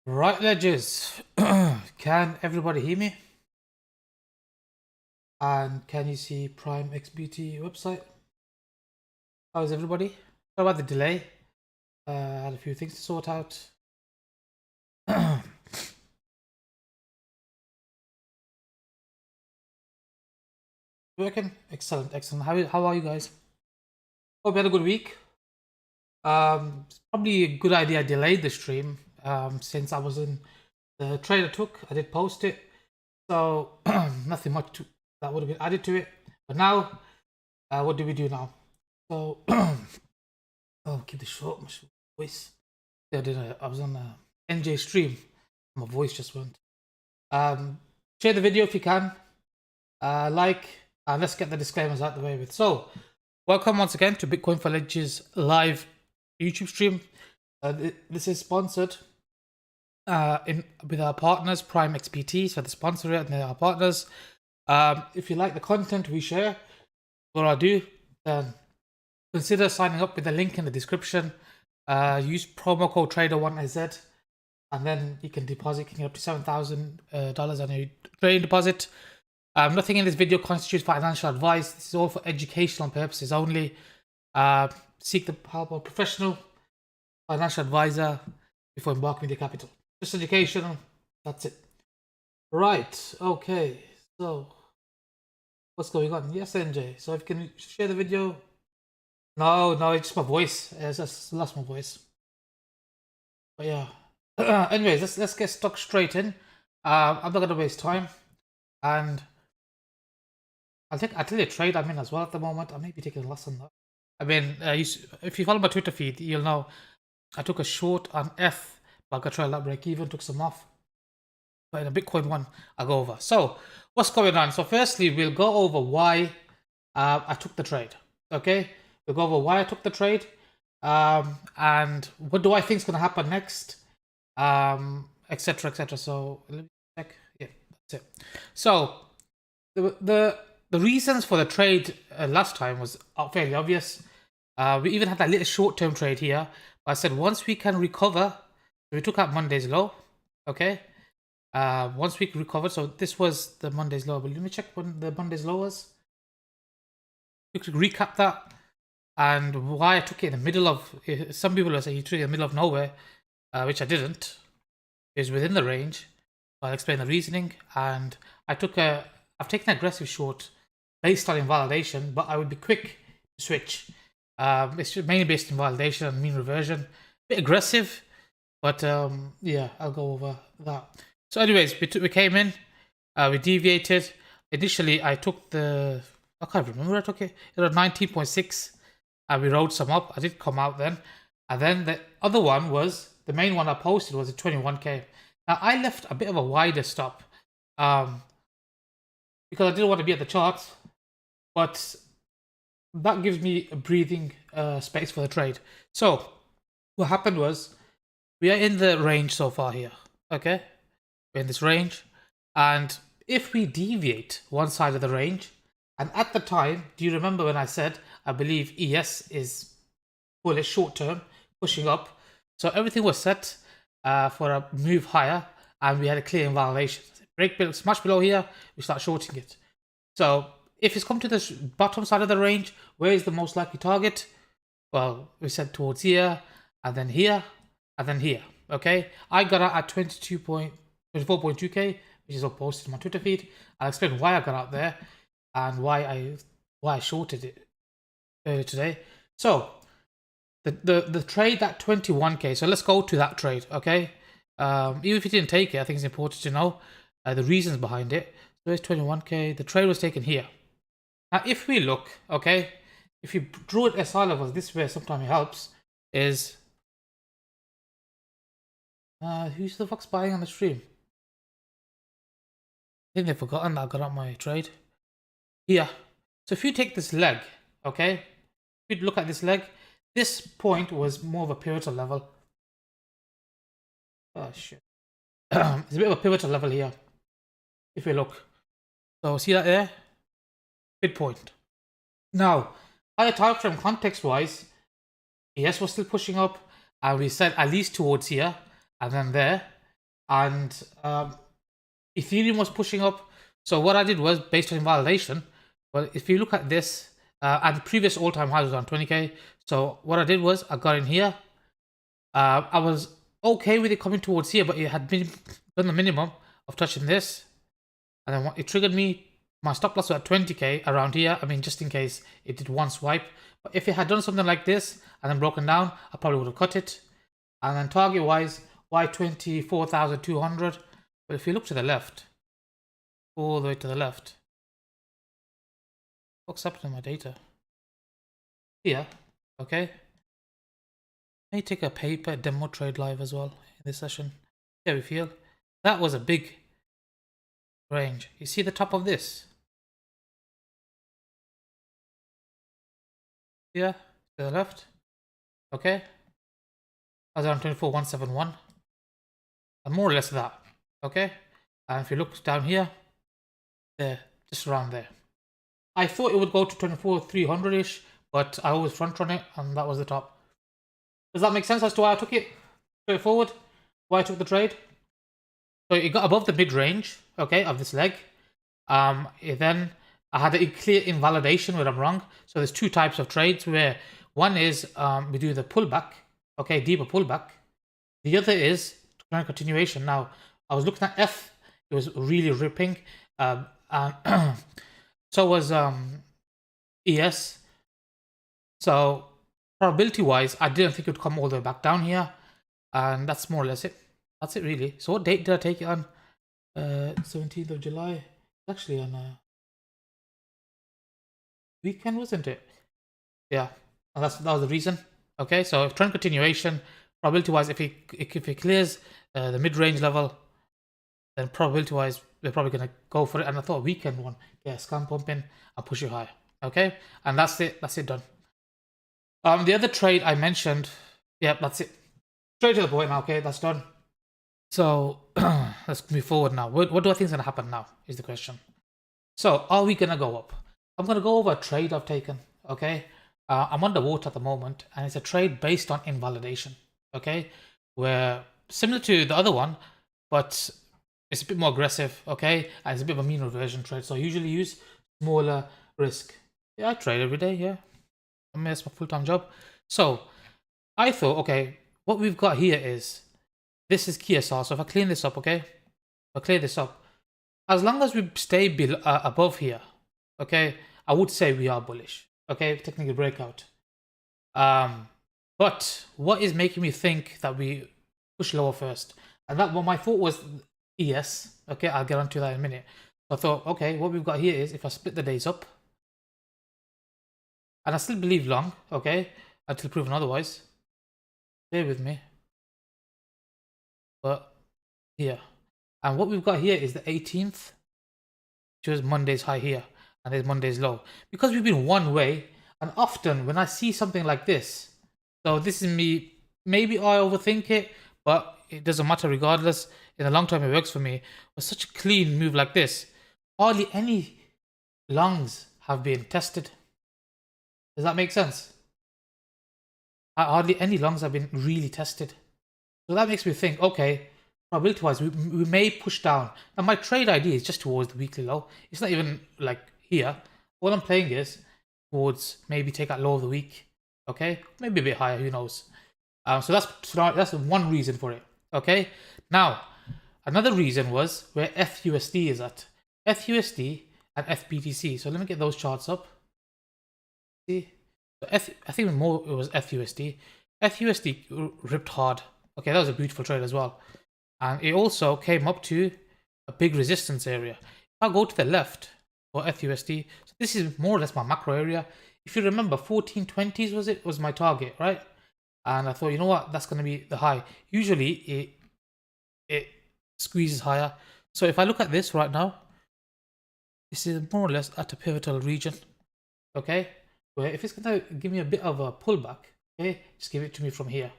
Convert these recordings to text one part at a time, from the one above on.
Right, Ledgers. Can everybody hear me? And can you see Prime XBT website? How is everybody? Sorry about the delay. I had a few things to sort out. Working? Excellent, excellent. How are you guys? Hope you had a good week. It's probably a good idea I delayed the stream since I was in the Trader Took. I did post it. So nothing much that would have been added to it. But now, what do we do now? So oh, keep this short. My voice. Yeah, I was on a NJ stream. My voice just went. Share the video if you can. Like, and let's get the disclaimers out the way with. So, welcome once again to Bitcoin for Ledger's live YouTube stream. This is sponsored with our partners, Prime XPT. So, the sponsor it and they're our partners. If you like the content we share, what I do, then consider signing up with the link in the description. Use promo code TraderSZ, and then you can deposit up to $7,000 on your trading deposit. Nothing in this video constitutes financial advice. This is all for educational purposes only. Seek the help of a professional financial advisor before embarking with your capital. Just educational. That's it. Right. Okay. So, what's going on? Yes, NJ. So, if you can share the video. No, it's just my voice. I just lost my voice. But yeah. Anyways, let's get stuck straight in. I'm not gonna waste time, and I'll tell you a trade I'm in as well at the moment. I may be taking a loss on that. I mean, if you follow my Twitter feed, you'll know I took a short on F, but I got trial that break even, took some off. But in a Bitcoin one, I'll go over. So what's going on? So firstly, we'll go over why I took the trade. Okay, we'll go over why I took the trade, and what do I think is going to happen next, etc., etc. So let me check. Yeah, that's it. So the reasons for the trade last time was fairly obvious. We even had that little short-term trade here. But I said once we can recover, we took out Monday's low. Okay. Once we recovered, so this was the Monday's low. But let me check when the Monday's low was. You could recap that and why I took it in the middle of. Some people will say you took it in the middle of nowhere, which I didn't. It was within the range. I'll explain the reasoning. And I've taken an aggressive short based on invalidation, but I would be quick to switch. It's mainly based on validation and mean reversion. A bit aggressive, but yeah, I'll go over that. So anyways, we came in, we deviated. Initially, I took I can't remember where I took it. It was 19.6, and we rolled some up. I did come out then. And then the other one was, the main one I posted was a 21k. Now, I left a bit of a wider stop because I didn't want to be at the charts, but that gives me a breathing space for the trade. So what happened was, we are in the range so far here. Okay, we're in this range, and if we deviate one side of the range, and at the time, do you remember when I said I believe ES is bullish short term, pushing up? So everything was set for a move higher, and we had a clear invalidation. Break much below here, we start shorting it. So if it's come to the bottom side of the range, where is the most likely target? Well, we said towards here, and then here, and then here. Okay, I got out at 24.2k, which is all posted on my Twitter feed. I'll explain why I got out there and why I shorted it today. So the trade at 21k. So let's go to that trade. Okay, even if you didn't take it, I think it's important to know the reasons behind it. So it's 21k. The trade was taken here. Now, if we look, okay, if you draw at SI levels this way, sometimes it helps. Is who's the fuck's buying on the stream? I think they've forgotten that I got out my trade here. So if you take this leg, okay, if you look at this leg, this point was more of a pivotal level. Oh shit. It's a bit of a pivotal level here. If you look, so see that there, midpoint. Now, higher time frame context wise, ES was still pushing up, and we said at least towards here, and then there. and Ethereum was pushing up. So what I did was, based on invalidation, well, if you look at this, and the previous all-time high was on 20k. So what I did was I got in here. I was okay with it coming towards here, but it had been done the minimum of touching this, and then it triggered me. My stop loss was at 20k around here. I mean, just in case it did one swipe. But if it had done something like this and then broken down, I probably would have cut it. And then target wise, why 24,200? But if you look to the left, all the way to the left, what's happening to my data? Here, okay. Let me take a paper demo trade live as well in this session. There we feel. That was a big range. You see the top of this? Yeah, to the left. Okay. I was around 24,171. And more or less that. Okay. And if you look down here, there, just around there. I thought it would go to 24,300-ish, but I always front run it, and that was the top. Does that make sense as to why I took it? Straightforward. Why I took the trade? So it got above the mid range, okay, of this leg. Then I had a clear invalidation where I'm wrong. So there's two types of trades where one is we do the pullback, okay, deeper pullback. The other is continuation. Now I was looking at F, it was really ripping. So was ES. So probability wise, I didn't think it would come all the way back down here, and that's more or less it. That's it really. So what date did I take it on? 17th of July. Actually on a weekend, wasn't it? Yeah, and that was the reason. Okay, so trend continuation, probability wise, if it clears the mid range level, then probability wise we're probably gonna go for it. And I thought weekend one, yeah, scan pumping and push it higher. Okay, and that's it. That's it done. The other trade I mentioned, yeah, that's it. Straight to the point now. Okay, that's done. So let's move forward now. What do I think is gonna happen now? Is the question. So are we gonna go up? I'm gonna go over a trade I've taken. Okay, I'm underwater at the moment, and it's a trade based on invalidation. Okay, where similar to the other one, but it's a bit more aggressive. Okay, and it's a bit of a mean reversion trade. So I usually use smaller risk. Yeah, I trade every day. Yeah, I mean that's my full-time job. So I thought, okay, what we've got here is this is KSR. So if I clean this up, okay, I'll clear this up. As long as we stay below, above here, okay, I would say we are bullish. Okay, technical breakout. But what is making me think that we push lower first? And that what my thought was ES. Okay, I'll get onto that in a minute. So I thought, okay, what we've got here is if I split the days up, and I still believe long, okay, until proven otherwise. Bear with me. But here, and what we've got here is the 18th, which was Monday's high here, and there's Monday's low. Because we've been one way, and often when I see something like this, so this is me, maybe I overthink it, but it doesn't matter regardless. In the long term, it works for me. With such a clean move like this, hardly any longs have been tested. Does that make sense? Hardly any longs have been really tested. So that makes me think, okay, probability wise, we may push down. And my trade idea is just towards the weekly low. It's not even like here. All I'm playing is towards maybe take out low of the week. Okay, maybe a bit higher, who knows. So that's one reason for it. Okay, now another reason was where FUSD is at. FUSD and FBTC. So let me get those charts up. See, so I think more it was FUSD. FUSD ripped hard. Okay, that was a beautiful trade as well. And it also came up to a big resistance area. If I go to the left for FUSD, so this is more or less my macro area. If you remember, 1420s was my target, right? And I thought, you know what, that's going to be the high. Usually it squeezes higher. So if I look at this right now, this is more or less at a pivotal region. Okay, where if it's going to give me a bit of a pullback, okay, just give it to me from here.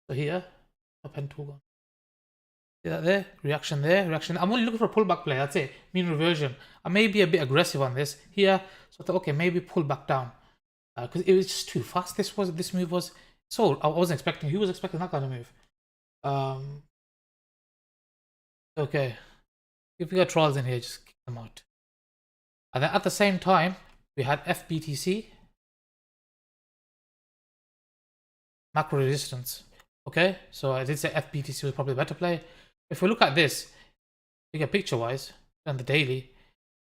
So here, a pen tool gone. See that there? Reaction there, reaction. I'm only looking for a pullback play, that's it. Mean reversion. I may be a bit aggressive on this here. So I thought, okay, maybe pull back down. Because it was just too fast, this move was. So I wasn't expecting. Who was expecting that kind of move? Okay. If we got trolls in here, just kick them out. And then at the same time, we had FBTC, macro resistance. Okay, so I did say FBTC was probably the better play. If we look at this, bigger picture-wise, than the daily,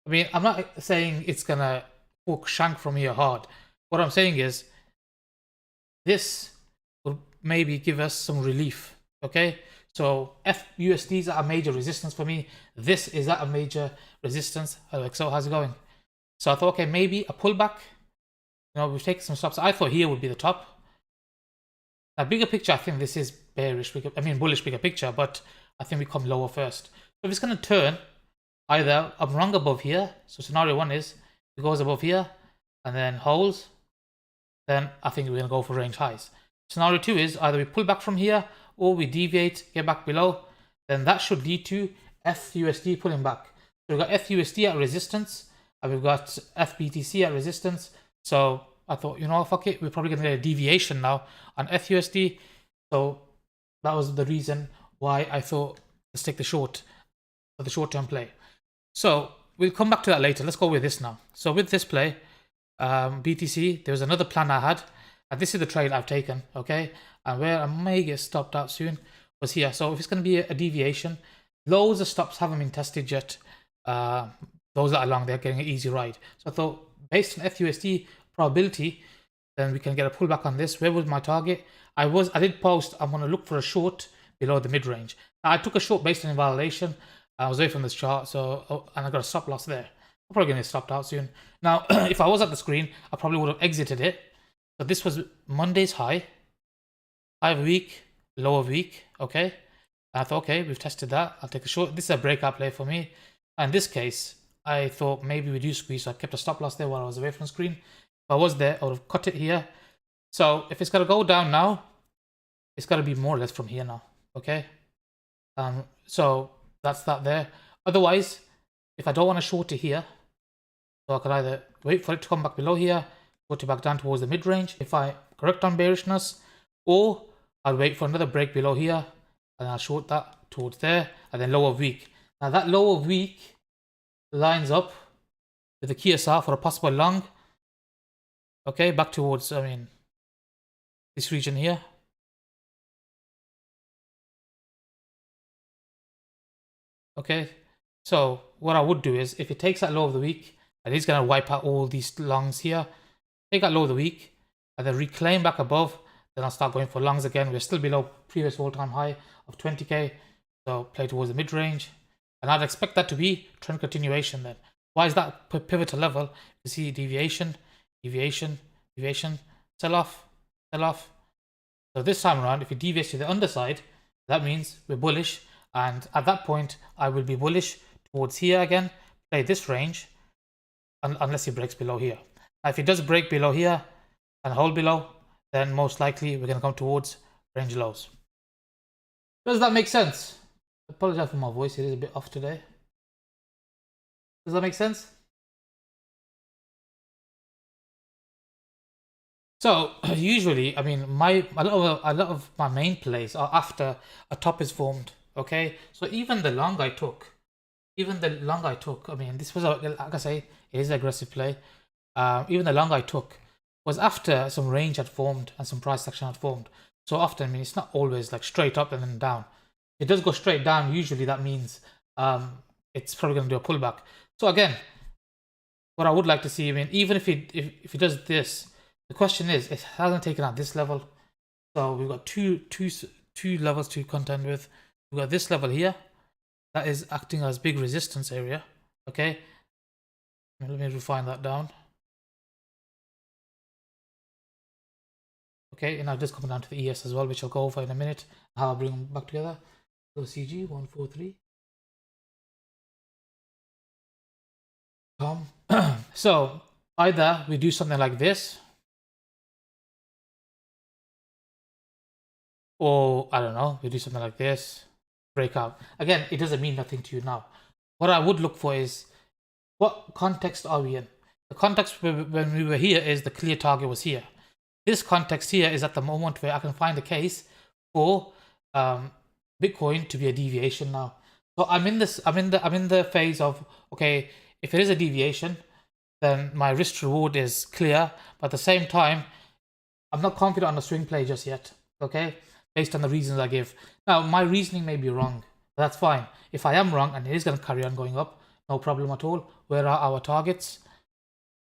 I mean, I'm not saying it's gonna hook shank from here hard. What I'm saying is, this will maybe give us some relief. Okay, so FUSDs are a major resistance for me. This is at a major resistance. So how's it going? So I thought, okay, maybe a pullback. You know, we've taken some stops. I thought here would be the top. Now, bigger picture, I think this is bearish. Bullish bigger picture, but I think we come lower first. So if it's going to turn, either I'm wrong above here. So scenario one is it goes above here and then holds. Then I think we're going to go for range highs. Scenario two is either we pull back from here or we deviate, get back below. Then that should lead to FUSD pulling back. So we've got FUSD at resistance and we've got FBTC at resistance. So I thought, you know, fuck it, we're probably going to get a deviation now on FUSD. So that was the reason why I thought let's take the short for the short-term play. So we'll come back to that later. Let's go with this now. So with this play, BTC, there was another plan I had, and this is the trade I've taken, okay? And where I may get stopped out soon was here. So if it's going to be a deviation, loads of stops haven't been tested yet. Those that are long, they're getting an easy ride. So I thought, based on FUSD probability, then we can get a pullback on this. Where was my target? I did post, I'm going to look for a short below the mid-range. Now, I took a short based on invalidation. I was away from this chart, so and I got a stop loss there. I'm probably going to get stopped out soon. Now, if I was at the screen, I probably would have exited it. But this was Monday's high of week, low of week, okay? And I thought, okay, we've tested that. I'll take a short. This is a breakout play for me. And in this case, I thought maybe we do squeeze, so I kept a stop loss there while I was away from the screen. If I was there, I would have cut it here. So if it's got to go down now, it's got to be more or less from here now, okay? So that's that there. Otherwise, if I don't want to short it here, so I could either wait for it to come back below here, put it back down towards the mid-range if I correct on bearishness, or I'll wait for another break below here and I'll short that towards there and then lower week. Now that lower week lines up with the KSR for a possible long. Okay, back towards, this region here. Okay, so what I would do is if it takes that low of the week, and it's going to wipe out all these longs here, take that low of the week and then reclaim back above, then I'll start going for longs again. We're still below previous all-time high of 20k, so play towards the mid-range, and I'd expect that to be trend continuation then. Why is that pivotal level? You see deviation, deviation, deviation, sell off, sell off. So this time around, if it deviates to the underside, that means we're bullish, and at that point I will be bullish towards here again, play this range unless it breaks below here. Now if it does break below here and hold below, then most likely we're going to come towards range lows. Does that make sense? I apologize for my voice, it is a bit off today. Does that make sense? So usually, a lot of my main plays are after a top is formed. Okay, so even the long I took, this was like I say, it is an aggressive play. Even the long I took was after some range had formed and some price action had formed. So often, it's not always like straight up and then down. It does go straight down. Usually that means it's probably going to do a pullback. So again, what I would like to see, even if it does this, the question is, it hasn't taken out this level. So we've got two levels to contend with. We've got this level here that is acting as big resistance area. Okay, let me refine that down. Okay, and I've just come down to the ES as well, which I'll go over in a minute, how I'll bring them back together. So CG 143. So either we do something like this, or I don't know, we do something like this, breakout. Again, it doesn't mean nothing to you now. What I would look for is, what context are we in? The context when we were here is the clear target was here. this context here is at the moment where I can find a case for Bitcoin to be a deviation now. So I'm in the phase of, okay, if it is a deviation, then my risk reward is clear, but at the same time, I'm not confident on the swing play just yet, okay, based on the reasons I give. Now, my reasoning may be wrong, but that's fine. If I am wrong and it is going to carry on going up, no problem at all. Where are our targets?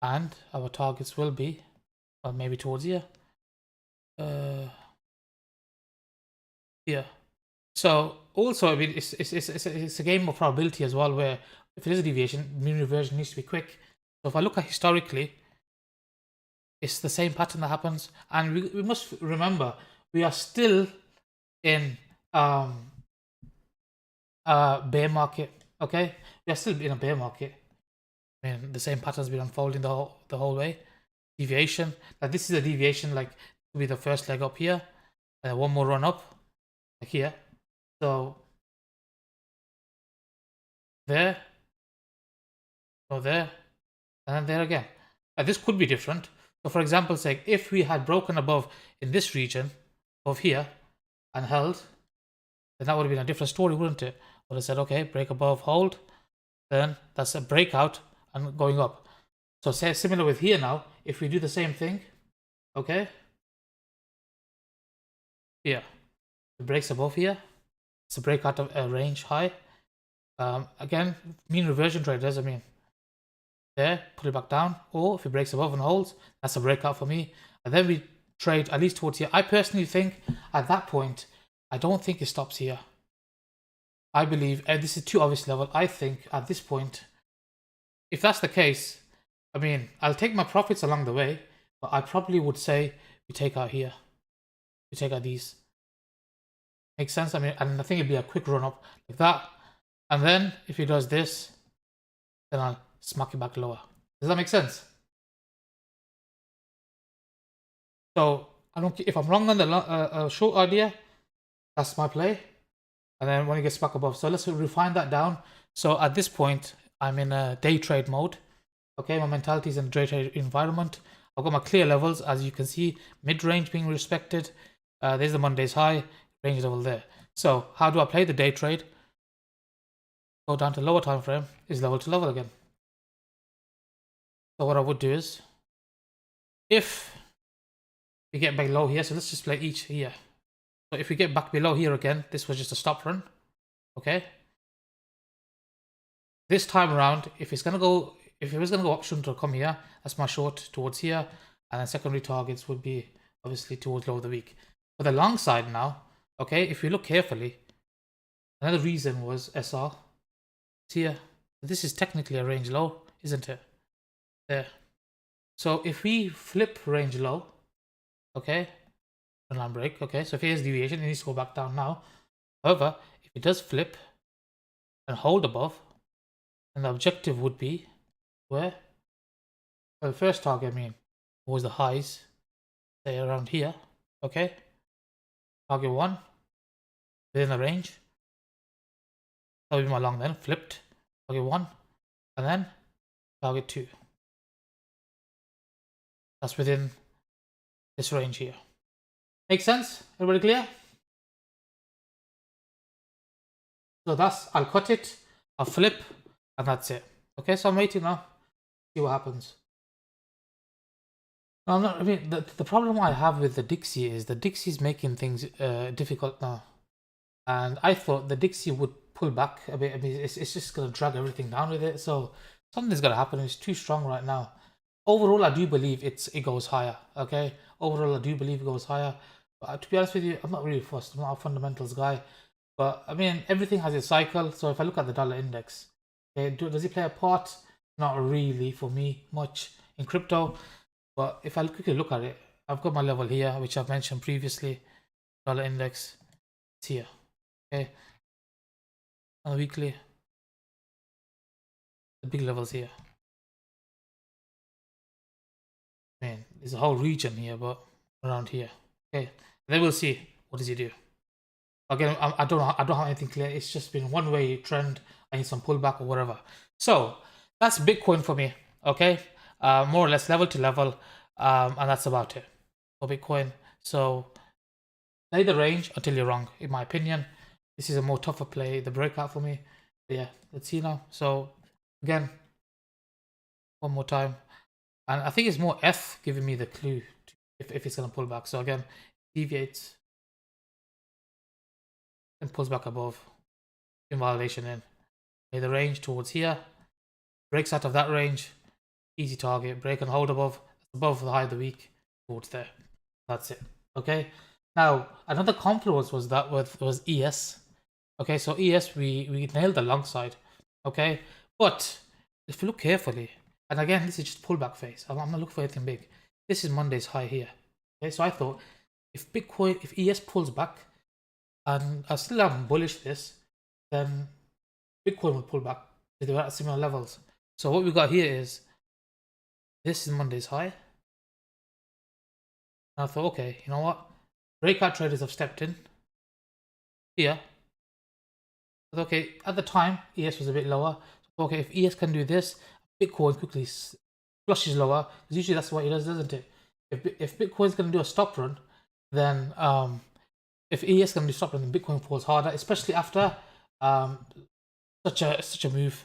And our targets will be, well, maybe towards here. Yeah. So also, I mean, it's a game of probability as well, where if it is a deviation, mean reversion needs to be quick. So if I look at historically, it's the same pattern that happens, and we must remember we are still in bear market. Okay, we are still in a bear market. I mean, the same pattern's been unfolding the whole way. Deviation. Now this is a deviation, like to be the first leg up here, and one more run up, like here. So there, go there, and then there again. Now this could be different. So for example, say if we had broken above in this region, of here, and held, then that would have been a different story, wouldn't it? I would have said, okay, break above, hold, then that's a breakout and going up. So say similar with here now, if we do the same thing, okay, here, it breaks above here, it's a breakout of a range high. Again, mean reversion traders, I mean, there, put it back down, or if it breaks above and holds, that's a breakout for me. And then we trade at least towards here. I personally think at that point, I don't think it stops here. I believe, and this is too obvious level, I think at this point, if that's the case, I mean, I'll take my profits along the way, but I probably would say we take out here. We take out these. Makes sense? I mean, and I think it'd be a quick run up like that. And then if he does this, then I'll smack it back lower. Does that make sense? So I don't. If I'm wrong on the short idea, that's my play. And then when it gets back above, so let's refine that down. So at this point, I'm in a day trade mode. Okay, my mentality is in a day trade environment. I've got my clear levels, as you can see, mid range being respected. There's the Monday's high, range level there. So how do I play the day trade? Go down to lower time frame, is level to level again. So what I would do is, if we get back low here, so let's just play each here. So if we get back below here again, this was just a stop run, okay? This time around, if it was gonna go option to come here, that's my short towards here, and then secondary targets would be obviously towards low of the week. For the long side now, okay, if you look carefully, another reason was SR. It's here. This is technically a range low, isn't it? There. So if we flip range low, okay, line break, okay, so if here's deviation, it needs to go back down now. However, if it does flip and hold above, then the objective would be where? Well, the first target, I mean, was the highs, say around here, okay? Target 1, within the range. That would be my long then, flipped, target 1, and then target 2. That's within this range here. Make sense? Everybody clear? So that's, I'll cut it, I'll flip, and that's it. Okay, so I'm waiting now. See what happens. No, I'm not, I mean, the problem I have with the Dixie is the Dixie's making things difficult now. And I thought the Dixie would pull back a bit. I mean, it's just going to drag everything down with it. So something's going to happen. It's too strong right now. Overall, I do believe it goes higher. Okay. Overall, I do believe it goes higher. But to be honest with you, I'm not really fussed. I'm not a fundamentals guy. But I mean, everything has its cycle. So if I look at the dollar index, okay, does it play a part? Not really for me much in crypto. But if I quickly look at it, I've got my level here, which I've mentioned previously. Dollar index, it's here. Okay. On the weekly, the big levels here. Man, there's a whole region here, but around here. Okay, then we'll see what does he do. Again, I don't have anything clear. It's just been one way trend. I need some pullback or whatever. So that's Bitcoin for me. Okay, more or less level to level, and that's about it. for Bitcoin. So play the range until you're wrong, in my opinion. This is a more tougher play, the breakout for me. But yeah, let's see now. So again, one more time. And I think it's more F giving me the clue to, if it's going to pull back. So again, deviates and pulls back above, invalidation in. Play the range towards here, breaks out of that range, easy target, break and hold above the high of the week towards there. That's it. Okay. Now another confluence was ES. Okay, so ES we nailed the long side. Okay, but if you look carefully, and again this is just pullback phase. I'm not looking for anything big. This is Monday's high here. Okay, so I thought if ES pulls back, and I still am bullish this, then Bitcoin will pull back. They were at similar levels. So what we got here is this is Monday's high. And I thought, okay, you know what? Breakout traders have stepped in here. But okay, at the time, ES was a bit lower. So okay, if ES can do this, Bitcoin quickly flushes lower. Because usually that's what it does, doesn't it? If Bitcoin's going to do a stop run, then if ES can do stop run, then Bitcoin falls harder, especially after such a move.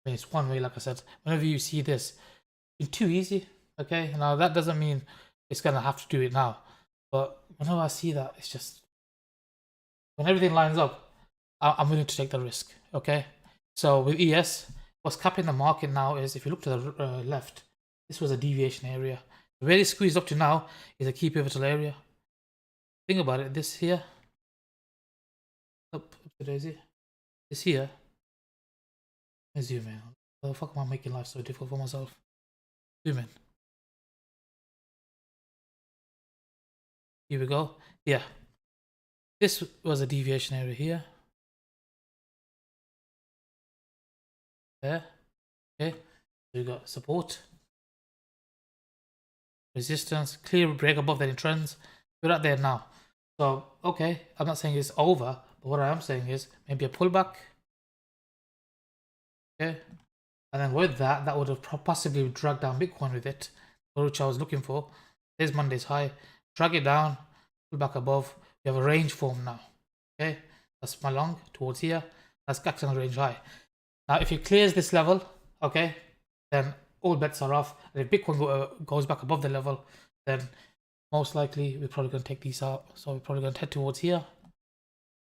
I mean, it's one way, like I said. Whenever you see this, it's too easy. Okay, now that doesn't mean it's gonna have to do it now, but whenever I see that, it's just when everything lines up, I'm willing to take the risk. Okay, so with ES, what's capping the market now is if you look to the left, this was a deviation area. Where it's squeezed up to now is a key pivotal area. Think about it. This here, up to daisy. This here. Let's zoom in. How the fuck am I making life so difficult for myself? Zoom in. Here we go. Yeah. This was a deviation area here. There. Okay. So we got support. Resistance. Clear break above that in trends. We're right there now. So, okay. I'm not saying it's over. But what I am saying is maybe a pullback. Okay. And then with that, that would have possibly dragged down Bitcoin with it, which I was looking for. There's Monday's high. Drag it down, pull back above. We have a range form now. Okay, that's my long towards here. That's acting on a range high. Now, if it clears this level, okay, then all bets are off. And if Bitcoin goes back above the level, then most likely we're probably going to take these out. So we're probably going to head towards here,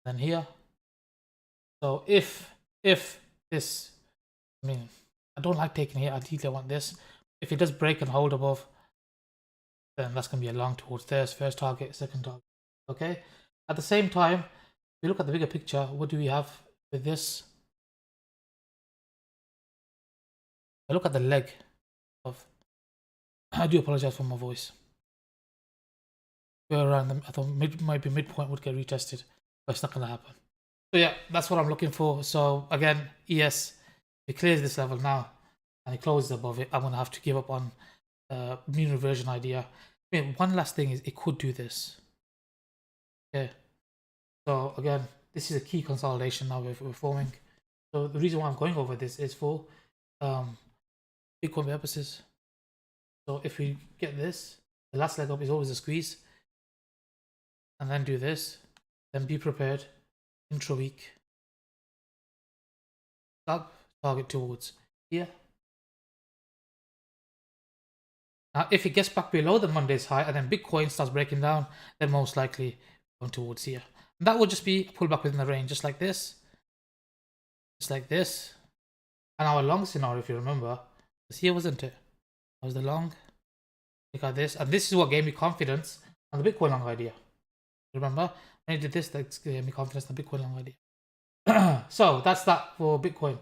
then here. So if this, I mean, I don't like taking it. Ideally, I want this. If it does break and hold above, then that's going to be a long towards this first target, second target. Okay. At the same time, if you look at the bigger picture, what do we have with this? I look at the leg of. I do apologize for my voice. We're around them. I thought maybe midpoint would get retested, but it's not going to happen. So yeah, that's what I'm looking for. So again, ES. It clears this level now and it closes above it. I'm going to have to give up on mean reversion idea. I mean, one last thing is it could do this. Okay. So again, this is a key consolidation now we're forming. So the reason why I'm going over this is for Bitcoin purposes. So if we get this, the last leg up is always a squeeze. And then do this. Then be prepared. Intra-week. Up. Target towards here. Now, if it gets back below the Monday's high and then Bitcoin starts breaking down, then most likely going towards here. And that would just be a pullback within the range, just like this. Just like this. And our long scenario, if you remember, was here, wasn't it? That was the long. Look at this. And this is what gave me confidence on the Bitcoin long idea. Remember? When I did this, that gave me confidence on the Bitcoin long idea. So that's that for Bitcoin.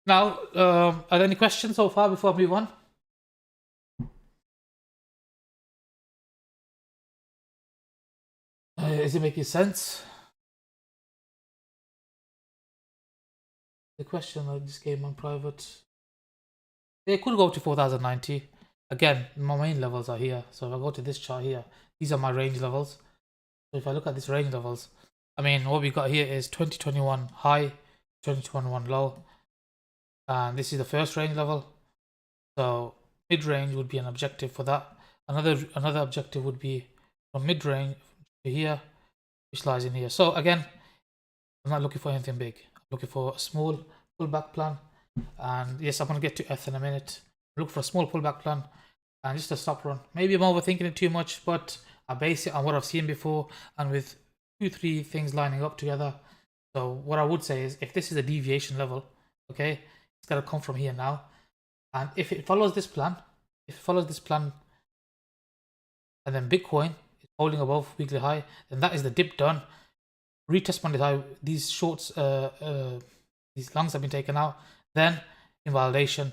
Now, are there any questions so far before I move on? Is it making sense? The question I just gave on private. It could go to 4090. Again, my main levels are here. So if I go to this chart here, these are my range levels. So if I look at these range levels, I mean, what we got here is 2021 high, 2021 low. And this is the first range level. So mid-range would be an objective for that. Another objective would be from mid-range to here, which lies in here. So again, I'm not looking for anything big. I'm looking for a small pullback plan. And yes, I'm going to get to ETH in a minute. Look for a small pullback plan and just a stop run. Maybe I'm overthinking it too much, but I base it on what I've seen before and with 2-3 things lining up together. So what I would say is if this is a deviation level, okay, it's got to come from here now. And if it follows this plan, and then Bitcoin is holding above weekly high, then that is the dip done. Retest Monday high, these shorts, these longs have been taken out. Then invalidation,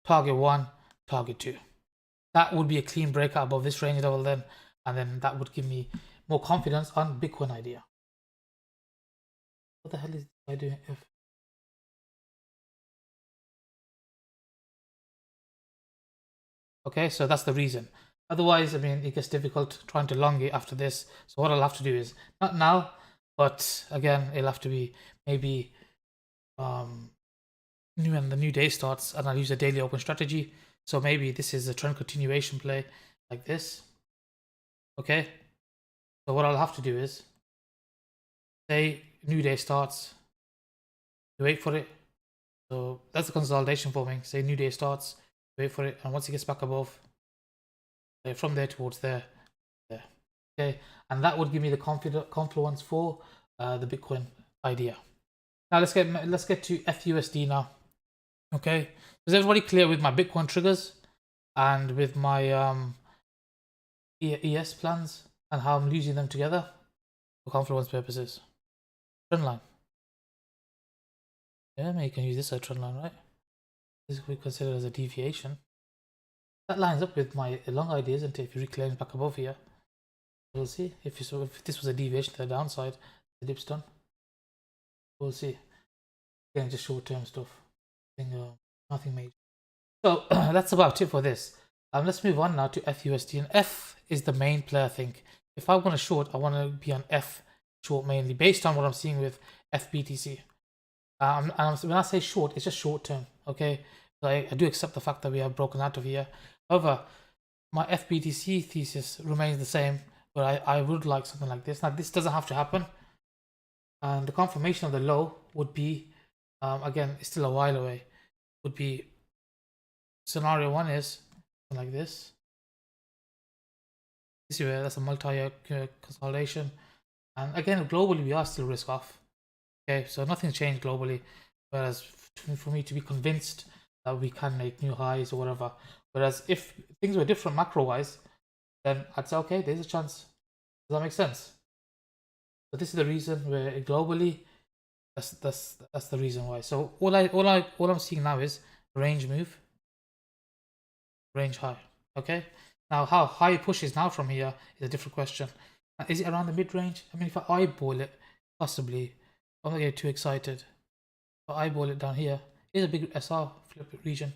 target 1, target 2. That would be a clean breakout above this range level then, and then that would give me more confidence on Bitcoin idea. What the hell is this guy doing? Okay, so that's the reason. Otherwise, I mean, it gets difficult trying to long it after this. So what I'll have to do is, not now, but again, it'll have to be maybe when the new day starts, and I'll use a daily open strategy. So maybe this is a trend continuation play like this. Okay. So what I'll have to do is, say new day starts, wait for it. So that's the consolidation forming. Say new day starts, wait for it, and once it gets back above, from there towards there. Okay, and that would give me the confluence for the Bitcoin idea. Now let's get to FUSD now. Okay, is everybody clear with my Bitcoin triggers and with my ES plans and how I'm using them together for confluence purposes? Trend line. Yeah, maybe you can use this as a trend line, right? This we consider as a deviation. That lines up with my long idea, isn't it? If you reclaim back above here, we'll see. If this was a deviation to the downside, the dip's done. We'll see. Again, just short-term stuff. Nothing major. So that's about it for this. Let's move on now to FUSD. And F is the main play, I think. If I want to short, I want to be on F short mainly, based on what I'm seeing with FBTC. And when I say short, it's just short-term. Okay, so I do accept the fact that we have broken out of here. However, my FBTC thesis remains the same, but I would like something like this. Now, this doesn't have to happen. And the confirmation of the low would be, again, it's still a while away, would be scenario 1 is something like this. This is where that's a multi-year consolidation. And again, globally, we are still risk off. Okay, so nothing's changed globally. Whereas for me to be convinced that we can make new highs or whatever. Whereas if things were different macro-wise, then I'd say, okay, there's a chance. Does that make sense? So this is the reason where globally, that's the reason why. So all I'm seeing now is range move, range high. Okay. Now how high it pushes now from here is a different question. Is it around the mid range? I mean, if I eyeball it, possibly. I'm not getting too excited. If I eyeball it down here, it's a big SR flip region.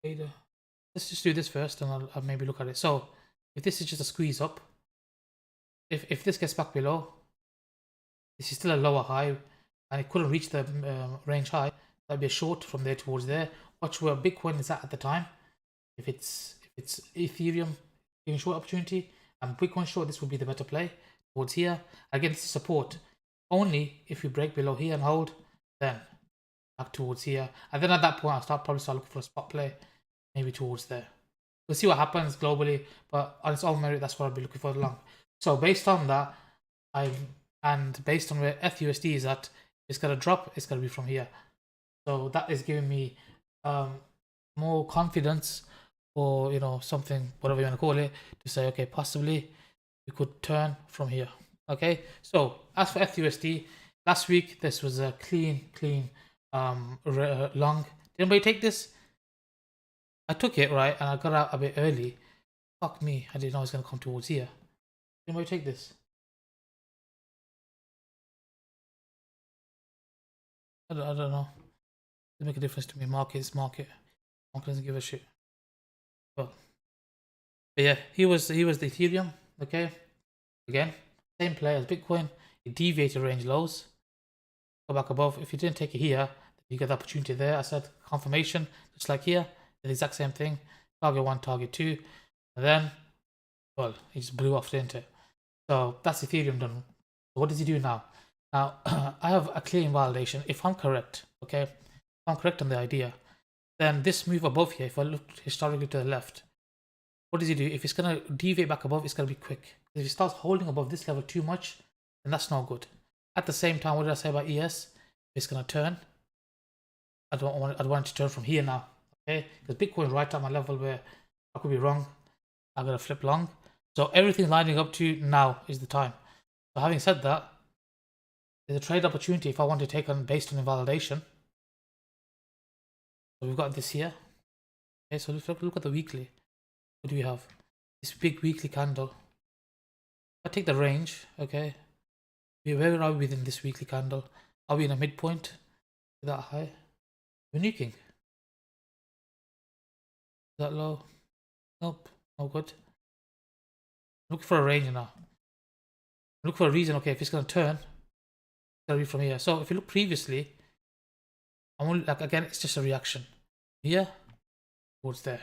Let's just do this first, and I'll maybe look at it. So if this is just a squeeze up, if this gets back below, this is still a lower high, and it couldn't reach the range high. That'd be a short from there towards there. Watch where Bitcoin is at the time. If it's Ethereum giving short opportunity and Bitcoin short, this would be the better play towards here. Again, this is support only if we break below here and hold, then back towards here, and then at that point I'll probably start looking for a spot play, maybe towards there. We'll see what happens globally, but on its own merit, that's what I'll be looking for long. So based on that, and based on where FUSD is at, it's gonna drop. It's gonna be from here. So that is giving me more confidence, or something, whatever you want to call it, to say, okay, possibly we could turn from here. Okay. So as for FUSD, last week this was a clean long. Did anybody take this? I took it, right, and I got out a bit early. Fuck me, I didn't know it was gonna come towards here. Did anybody take this? I don't know. Doesn't make a difference to me. Market is market. Market doesn't give a shit. Well, but yeah, he was the Ethereum. Okay, again, same play as Bitcoin. He deviated range lows. Go back above. If you didn't take it here, you get the opportunity there. I said confirmation, just like here, the exact same thing. Target 1, target 2, and then well, it just blew off, didn't it? So that's Ethereum done. So what does he do now? Now, I have a clear invalidation. If I'm correct, okay, if I'm correct on the idea, then this move above here, if I look historically to the left, what does he do? If it's going to deviate back above, it's going to be quick. If he starts holding above this level too much, then that's not good. At the same time, what did I say about ES? It's going to turn. I don't want it to turn from here now, okay? Because Bitcoin is right at my level where I could be wrong. I'm going to flip long. So everything lining up to now is the time. So having said that, there's a trade opportunity if I want to take on based on invalidation. So we've got this here. Okay, so let's look at the weekly. What do we have? This big weekly candle. I take the range, okay. Where are we within this weekly candle? Are we in a midpoint? Is that high? We're nuking. Is that low? Nope, no good. Look for a range now. Look for a reason, okay, if it's going to turn, it's going to be from here. So if you look previously, I'm only, like, again, it's just a reaction. Here, towards there.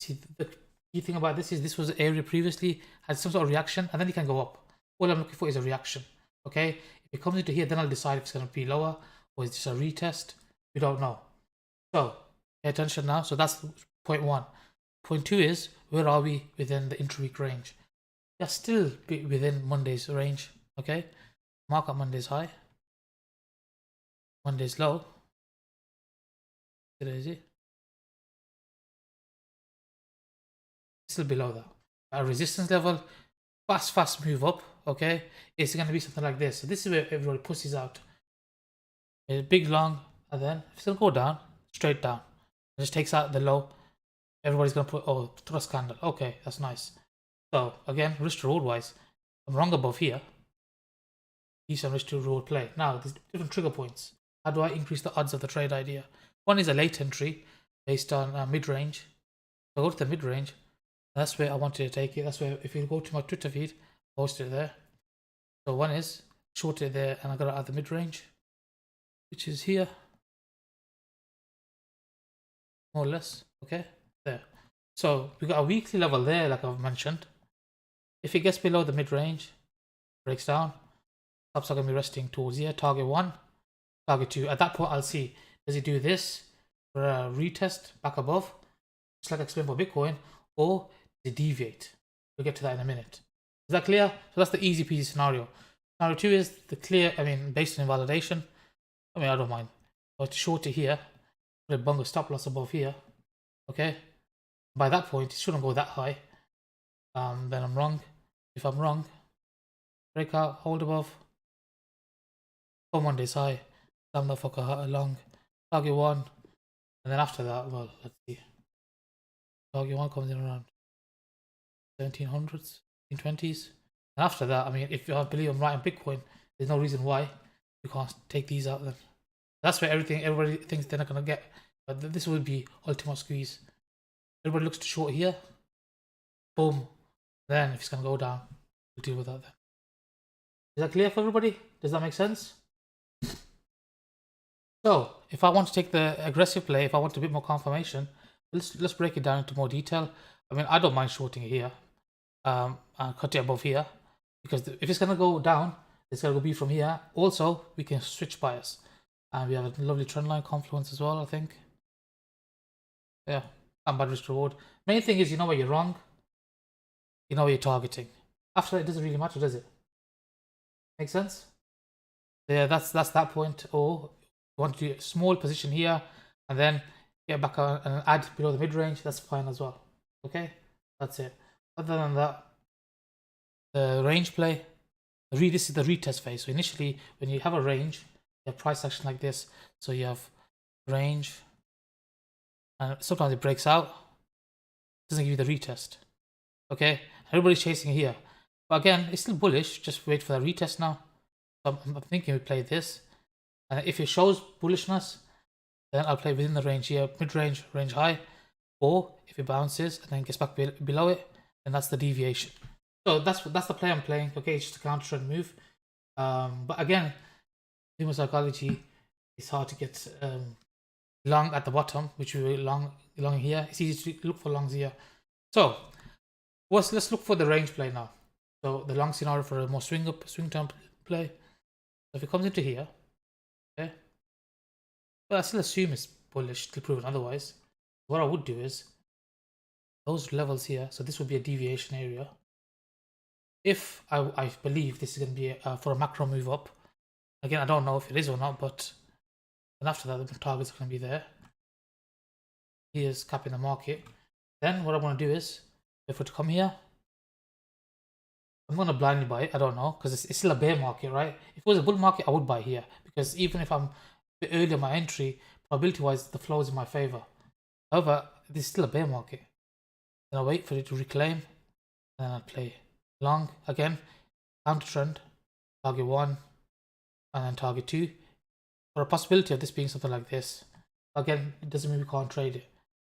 See, the key thing about this is this was an area previously, had some sort of reaction, and then it can go up. All I'm looking for is a reaction, okay? If it comes into here, then I'll decide if it's going to be lower, or is it just a retest? We don't know. So, pay attention now. So that's point one. Point two is, where are we within the intra-week range? They're still within Monday's range, okay? Mark up Monday's high. Monday's low. TraderSZ. Still below that. At resistance level, fast move up, okay? It's going to be something like this. So this is where everybody pushes out. A big long, and then if it's going to go down, straight down. It just takes out the low. Everybody's going to put, oh, thrust candle. Okay, that's nice. So again, risk to reward wise, I'm wrong above here. Decent risk to reward play. Now, there's different trigger points. How do I increase the odds of the trade idea? One is a late entry based on mid-range. I go to the mid-range. That's where I wanted to take it. That's where, if you go to my Twitter feed, post it there. So one is short it there, and I got it at the mid-range, which is here, more or less. Okay, there. So we got a weekly level there, like I've mentioned. If it gets below the mid-range, breaks down, stops are going to be resting towards here. Target 1, target 2. At that point, I'll see, does it do this for a retest back above, just like I explained for Bitcoin, or does it deviate? We'll get to that in a minute. Is that clear? So that's the easy peasy scenario. Scenario 2 is the clear, based on invalidation. I don't mind. But to short it here, put a bunga stop loss above here. Okay? By that point, it shouldn't go that high. Then I'm wrong. If I'm wrong, break out, hold above. Come on this high. Slam that fucker along. Target 1. And then after that, well, let's see. Target 1 comes in around 1700s, 1920s. And after that, if I believe I'm right in Bitcoin, there's no reason why you can't take these out then. That's where everybody thinks they're not going to get. But this would be ultimate squeeze. Everybody looks to short here. Boom. Then if it's going to go down, we'll deal with that then. Is that clear for everybody? Does that make sense? So if I want to take the aggressive play, if I want a bit more confirmation, let's break it down into more detail. I don't mind shorting it here. And cut it above here. Because if it's going to go down, it's going to be from here. Also, we can switch bias. And we have a lovely trend line confluence as well, I think. Yeah, not bad risk reward. Main thing is, you know where you're wrong. You know where you're targeting. After that, it doesn't really matter, does it? Make sense? Yeah, that's that point. Or you want to do a small position here and then get back and add below the mid-range. That's fine as well. Okay, that's it. Other than that, the range play, this is the retest phase. So initially, when you have a range, you have price action like this. So you have range, and sometimes it breaks out. It doesn't give you the retest. Okay, everybody's chasing here. But again, it's still bullish. Just wait for the retest now. So I'm thinking we play this. And if it shows bullishness, then I'll play within the range here, mid-range, range high. Or if it bounces and then gets back below it, then that's the deviation. So that's the play I'm playing. Okay, it's just a counter trend move. But again, human psychology, it's hard to get long at the bottom, which we long here. It's easy to look for longs here. So Well, let's look for the range play now. So the long scenario for a more swing term play. So if it comes into here, okay, but I still assume it's bullish till proven otherwise. What I would do is those levels here. So this would be a deviation area. If I believe this is going to be for a macro move up. Again, I don't know if it is or not, but then after that, the targets are going to be there. Here's capping the market. Then what I want to do is, if we're to come here, I'm going to blindly buy it. I don't know, because it's still a bear market, right? If it was a bull market, I would buy here, because even if I'm a bit early on my entry, probability-wise, the flow is in my favor. However, this is still a bear market. Then I wait for it to reclaim, and then I play long again, counter trend, target 1, and then target 2. For a possibility of this being something like this. Again, it doesn't mean we can't trade it.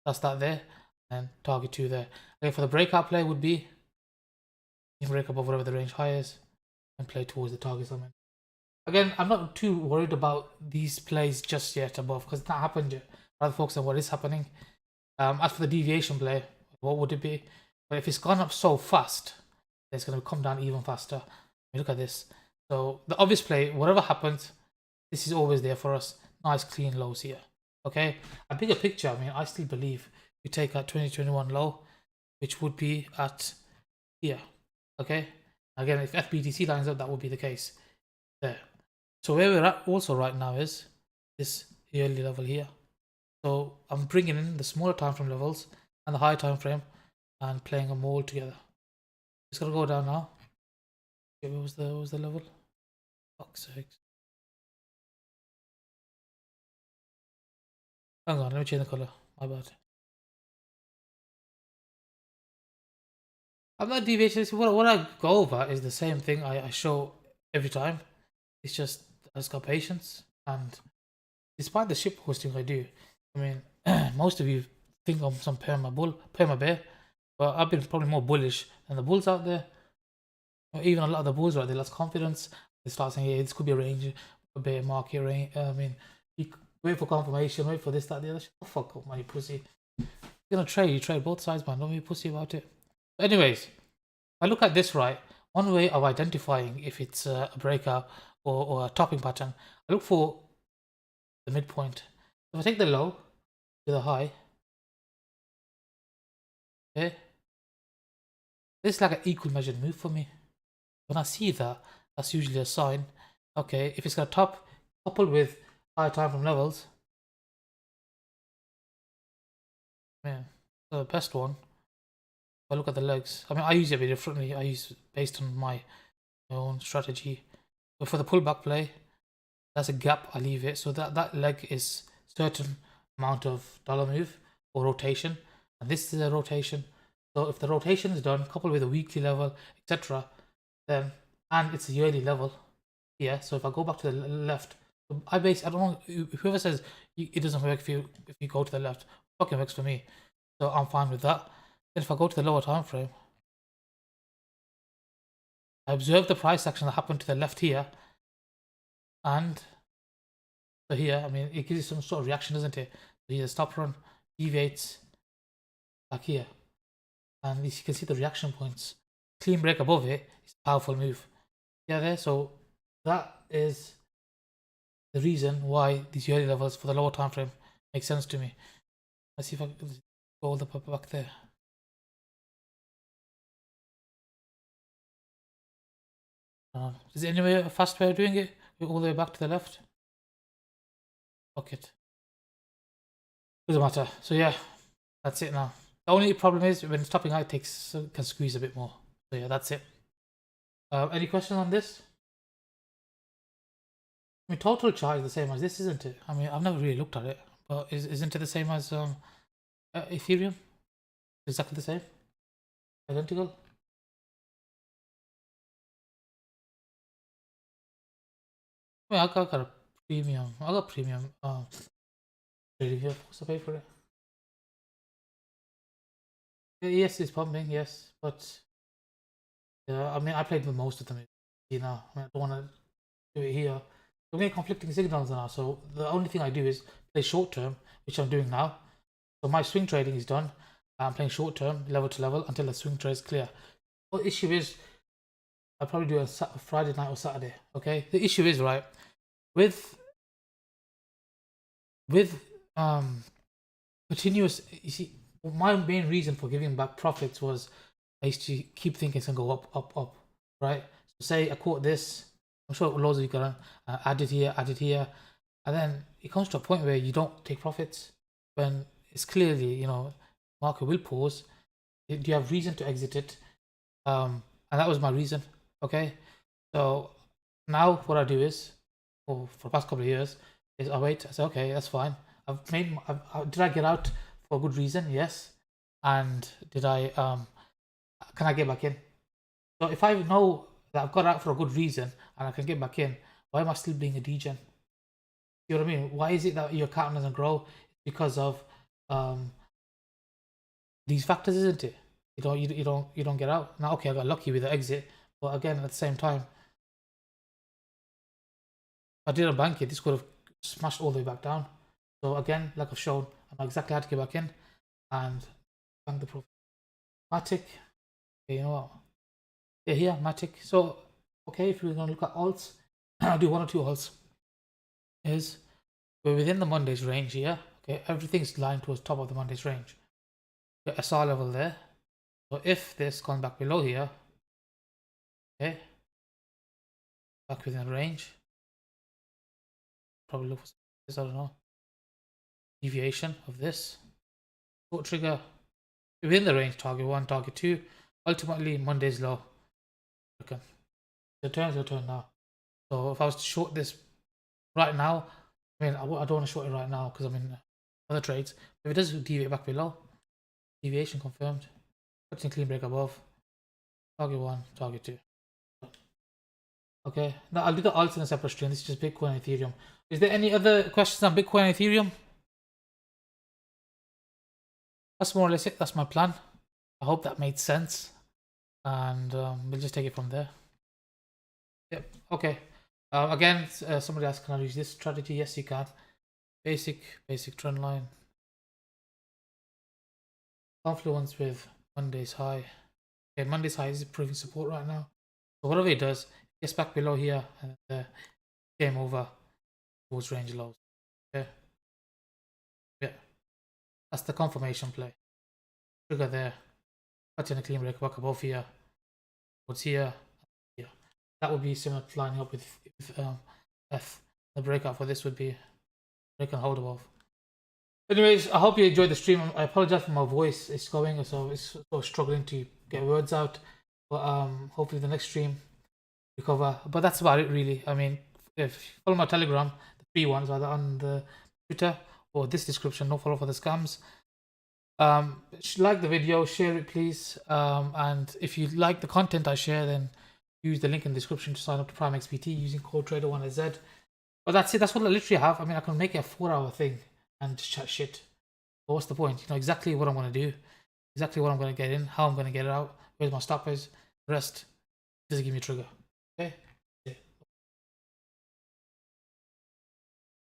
That's that there, and target 2 there. Okay, for the breakout play would be you break above whatever the range high is and play towards the target something. Again, I'm not too worried about these plays just yet above because it's not happened yet. I'd rather focus on what is happening. As for the deviation play, what would it be? But if it's gone up so fast, it's going to come down even faster. Look at this. So the obvious play, whatever happens, this is always there for us. Nice clean lows here. Okay, a bigger picture, I mean, I still believe we take that 2021 low, which would be at here. Okay, again, if FBTC lines up, that would be the case there. So where we're at also right now is this yearly level here. So I'm bringing in the smaller time frame levels and the higher time frame and playing them all together. It's gonna go down now. Okay, what was the level? Fuck's sakes. Hang on, let me change the color. My bad. I'm not deviating. What I go over is the same thing I show every time. It's just I just got patience, and despite the ship posting I do, I mean, most of you think I'm some perma bear, but I've been probably more bullish than the bulls out there. Or even a lot of the bulls right, they lost confidence. They start saying, "Yeah, this could be a range, a bear market range." I mean, you wait for confirmation, wait for this, that, the other. Shut the fuck up, man, you pussy. You're gonna trade, you trade both sides, man. Don't be a pussy about it. But anyways, I look at this right. One way of identifying if it's a breakout or a topping pattern, I look for the midpoint. If I take the low to the high, okay, this is like an equal measured move for me. When I see that, that's usually a sign. Okay, if it's gonna top coupled with higher time frame levels, man, the best one. If I look at the legs, I mean, I use it a bit differently. I use based on my own strategy. But for the pullback play, that's a gap. I leave it so that leg is certain amount of dollar move or rotation, and this is a rotation. So if the rotation is done, coupled with a weekly level, etc., then and it's a yearly level, yeah. So if I go back to the left, I don't know. Whoever says it doesn't work if you go to the left, fucking works for me. So I'm fine with that. Then if I go to the lower time frame, I observe the price action that happened to the left here, and so here, I mean, it gives you some sort of reaction, doesn't it? So here, the stop run deviates back here, and as you can see the reaction points. Clean break above it is a powerful move. Yeah, there. So that is the reason why these yearly levels for the lower time frame make sense to me. Let's see if I can go all the way back there. Is there any way, a fast way of doing it? All the way back to the left? Fuck it. Doesn't matter. So yeah, that's it now. The only problem is when stopping out can squeeze a bit more. So yeah, that's it. Any questions on this? I mean, total chart is the same as this, isn't it? I mean, I've never really looked at it, but isn't it the same as Ethereum? Exactly the same? Identical? I mean, I got a premium. I got premium. Trading here. What's the pay for it? Yes, it's pumping. Yes, but yeah, I mean, I played with most of them. You know, I mean, I don't want to do it here. I'm getting conflicting signals now. So the only thing I do is play short term, which I'm doing now. So my swing trading is done. I'm playing short term, level to level, until the swing trade is clear. Well, the issue is, I'll probably do a Friday night or Saturday. Okay. The issue is, right, with continuous. You see, my main reason for giving back profits was I used to keep thinking it's gonna go up, up, up. Right. So say I caught this. I'm sure loads of you can add it here, and then it comes to a point where you don't take profits when it's clearly, you know, market will pause. Do you have reason to exit it? And that was my reason. Okay, so now what I do is, for the past couple of years, is I wait. I say, okay, that's fine. Did I get out for a good reason? Yes. And did I can I get back in? So if I know that I've got out for a good reason and I can get back in, why am I still being a degen? You know what I mean? Why is it that your account doesn't grow? Because of these factors, isn't it? You don't get out. Now, okay, I got lucky with the exit, but again, at the same time, if I didn't bank it, this could have smashed all the way back down. So again, like I've shown, I know exactly how to get back in and bank the profit. Matic, okay, you know what? Yeah, here, Matic. So, okay, if we're gonna look at alts, I'll do one or two alts. Is we're within the Monday's range here. Okay, everything's lying towards top of the Monday's range. Got SR level there. So if this comes back below here, okay, back within range, probably look for this, I don't know, deviation of this. Short trigger within the range, target 1, target 2. Ultimately, Monday's low. Okay, the turn's your turn now. So if I was to short this right now, I mean, I don't want to short it right now because I'm in other trades. If it does deviate back below, deviation confirmed. Putting clean break above. Target 1, target 2. Okay, now I'll do the alts in a separate stream. This is just Bitcoin and Ethereum. Is there any other questions on Bitcoin and Ethereum? That's more or less it. That's my plan. I hope that made sense. And we'll just take it from there. Yep, okay. Again, somebody asked, can I use this strategy? Yes, you can. Basic trend line. Confluence with Monday's high. Okay, Monday's high is proving support right now. So whatever it does, it gets back below here and game over towards range lows. Okay. Yeah. That's the confirmation play. Trigger there. Cutting a clean break back above here. What's here? Here. That would be similar to lining up with F. The breakout for this would be break and hold above. Anyways, I hope you enjoyed the stream. I apologize for my voice. It's going, so it's sort of struggling to get words out. But hopefully the next stream we cover. But that's about it, really. I mean, if you follow my Telegram, the free ones, either on the Twitter or this description, no follow for the scams. Like the video, share it, please. And if you like the content I share, then use the link in the description to sign up to Prime XPT using code TraderSZ. But that's it. That's what I literally have. I mean, I can make it a 4-hour thing and just chat shit. But what's the point? You know exactly what I'm going to do, exactly what I'm going to get in, how I'm going to get it out, where's my stoppers, the rest doesn't give me a trigger. Okay.